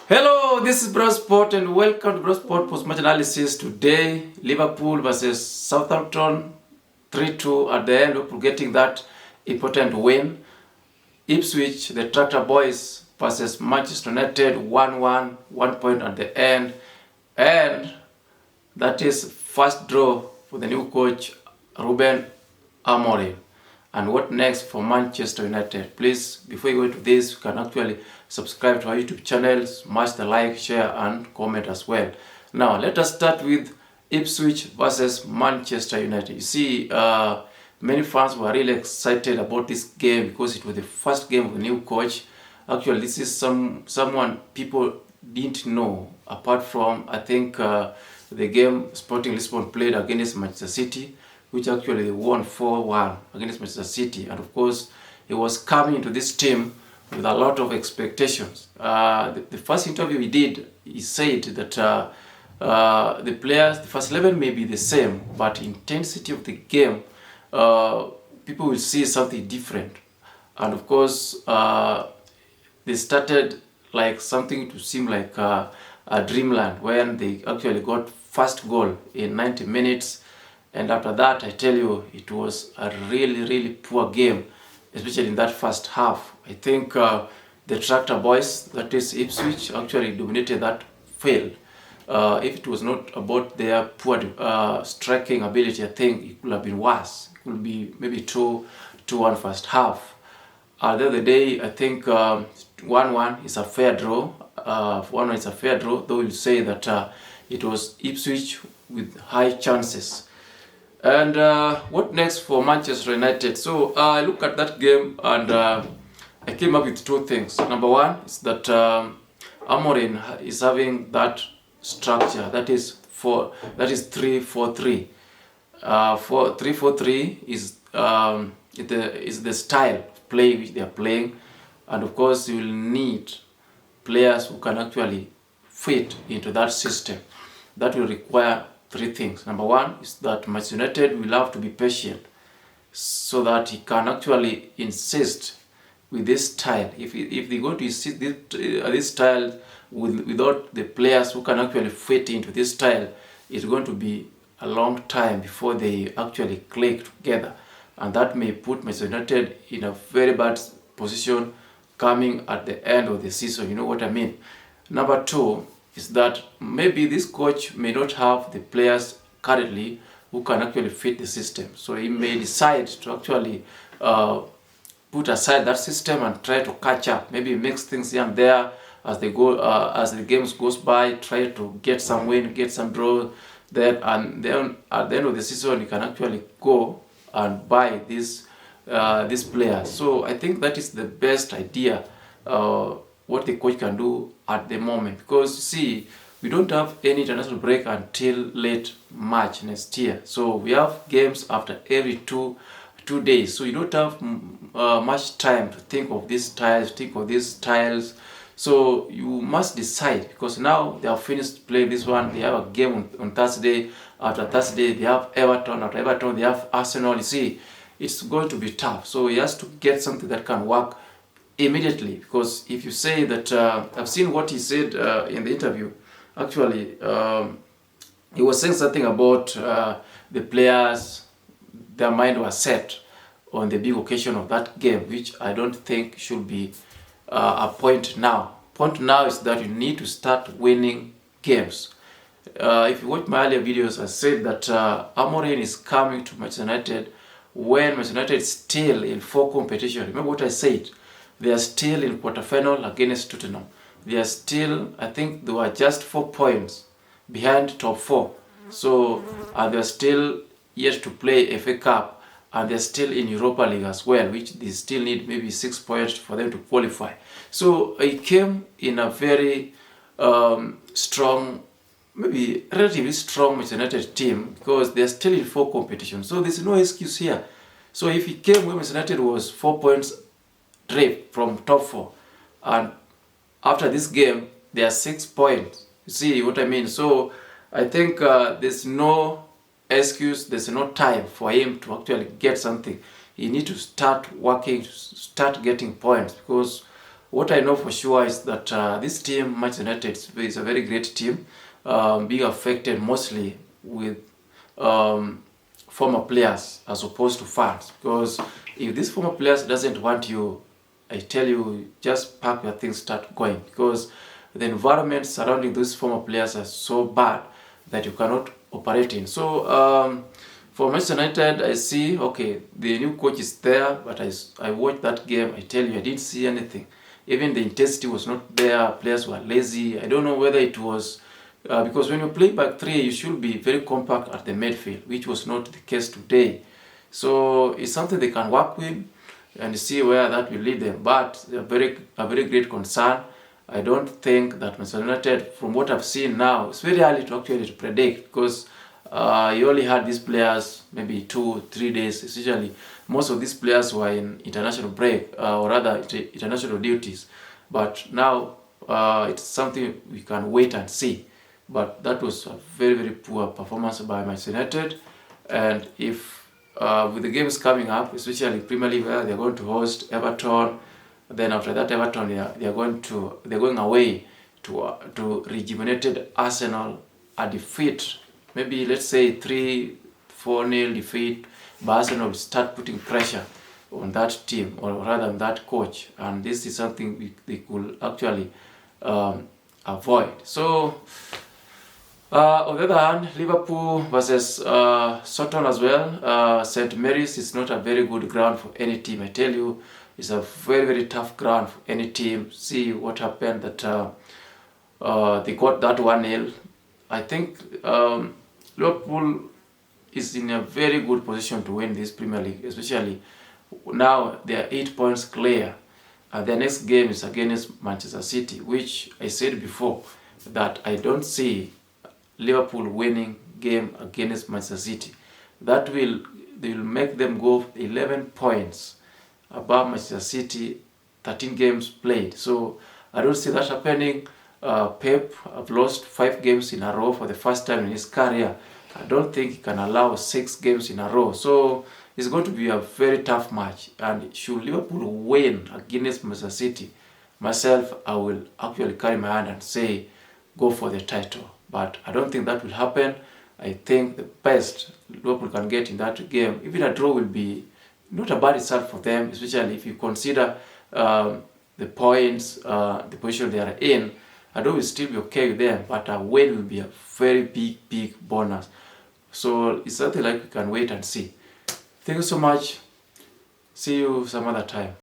Hello, this is Bro Sport and welcome to Bro Sport post-match analysis. Today, Liverpool versus Southampton 3-2 at the end. Liverpool getting that important win. Ipswich, the Tractor Boys versus Manchester United 1-1, 1 point at the end. And that is first draw for the new coach, Ruben Amorin. And what next for Manchester United? Please, before you go into this, you can actually subscribe to our YouTube channel, smash the like, share, and comment as well. Now, let us start with Ipswich versus Manchester United. You see, many fans were really excited about this game because it was the first game of the new coach. Actually, this is someone people didn't know, apart from, I think, the game Sporting Lisbon played against Manchester City, which actually they won 4-1 against Manchester City. And of course, he was coming into this team with a lot of expectations. The first interview he did, he said that the players, the first 11 may be the same, but intensity of the game, people will see something different. And of course, they started like something to seem like a dreamland when they actually got first goal in 90 minutes. And after that, I tell you, it was a really poor game, especially in that first half. I think the Tractor Boys, that is Ipswich, actually dominated that field. If it was not about their poor striking ability, I think it could have been worse. It could be maybe 2-1 first half. The other day, I think 1-1 is a fair draw. 1-1 is a fair draw, though you'll say that it was Ipswich with high chances. And what next for Manchester United? So I look at that game and I came up with two things. Number one is that Amorin is having that structure that is 3-4-3. 3-4-3 is the style of play which they are playing, and of course you will need players who can actually fit into that system. That will require three things. Number one is that Manchester United will have to be patient so that he can actually insist with this style. If they go to insist this style without the players who can actually fit into this style, it's going to be a long time before they actually click together, and that may put Manchester United in a very bad position coming at the end of the season. You know what I mean? Number two is that maybe this coach may not have the players currently who can actually fit the system. So he may decide to actually put aside that system and try to catch up. Maybe mix things here and there as they go, as the games goes by. Try to get some win, get some draw. Then at the end of the season, you can actually go and buy these players. So I think that is the best idea. What the coach can do at the moment, because see, we don't have any international break until late March next year. So we have games after every two days. So you don't have much time to think of these styles, So you must decide, because now they have finished playing this one. They have a game on Thursday. After Thursday, they have Everton. After Everton, they have Arsenal. You see, it's going to be tough. So he has to get something that can work immediately, because if you say that I've seen what he said in the interview. Actually, he was saying something about the players, their mind was set on the big occasion of that game, which I don't think should be a point now. Point now is that you need to start winning games. If you watch my earlier videos, I said that Amorin is coming to Manchester United when Manchester United is still in full competition. Remember what I said? They are still in quarterfinal against Tottenham. They are still, I think they were just 4 points behind top 4. So they are still yet to play FA Cup, and they're still in Europa League as well, which they still need maybe 6 points for them to qualify. So he came in a very strong, maybe relatively strong Manchester United team, because they're still in full competition. So there's no excuse here. So if he came when Manchester United was 4 points drift from top 4, and after this game they are 6 points. You see what I mean? So I think there's no excuse, there's no time for him to actually get something. He needs to start working, start getting points, because what I know for sure is that this team, Manchester United, is a very great team, being affected mostly with former players as opposed to fans. Because if this former players doesn't want you, I tell you, just pack your things, start going. Because the environment surrounding those former players are so bad that you cannot operate in. So for Manchester United, I see, okay, the new coach is there, but I watched that game, I tell you, I didn't see anything. Even the intensity was not there, players were lazy. I don't know whether it was, because when you play back three, you should be very compact at the midfield, which was not the case today. So it's something they can work with and see where that will lead them. But a very great concern. I don't think that Manchester United, from what I've seen now, it's very early to actually predict, because you only had these players maybe 2-3 days. Essentially, most of these players were in international break, or rather international duties. But now it's something we can wait and see. But that was a very poor performance by Manchester United. And if with the games coming up, especially Premier League, where they're going to host Everton, then after that Everton they're going away to rejuvenated Arsenal, a defeat, maybe let's say 3-4-0 defeat, but Arsenal will start putting pressure on that team, or rather on that coach, and this is something they could actually avoid. So on the other hand, Liverpool versus Sutton as well. St. Mary's is not a very good ground for any team. I tell you, it's a very tough ground for any team. See what happened, that they got that 1-0. I think Liverpool is in a very good position to win this Premier League, especially now they are 8 points clear. Their next game is against Manchester City, which I said before that I don't see Liverpool winning game against Manchester City. They will make them go 11 points above Manchester City, 13 games played. So I don't see that happening. Pep have lost 5 games in a row for the first time in his career. I don't think he can allow 6 games in a row. So it's going to be a very tough match. And should Liverpool win against Manchester City, myself, I will actually carry my hand and say, go for the title. But I don't think that will happen. I think the best Liverpool can get in that game, even a draw, will be not a bad result for them, especially if you consider the points, the position they are in. A draw will still be okay with them, but a win will be a very big bonus. So it's something like we can wait and see. Thank you so much. See you some other time.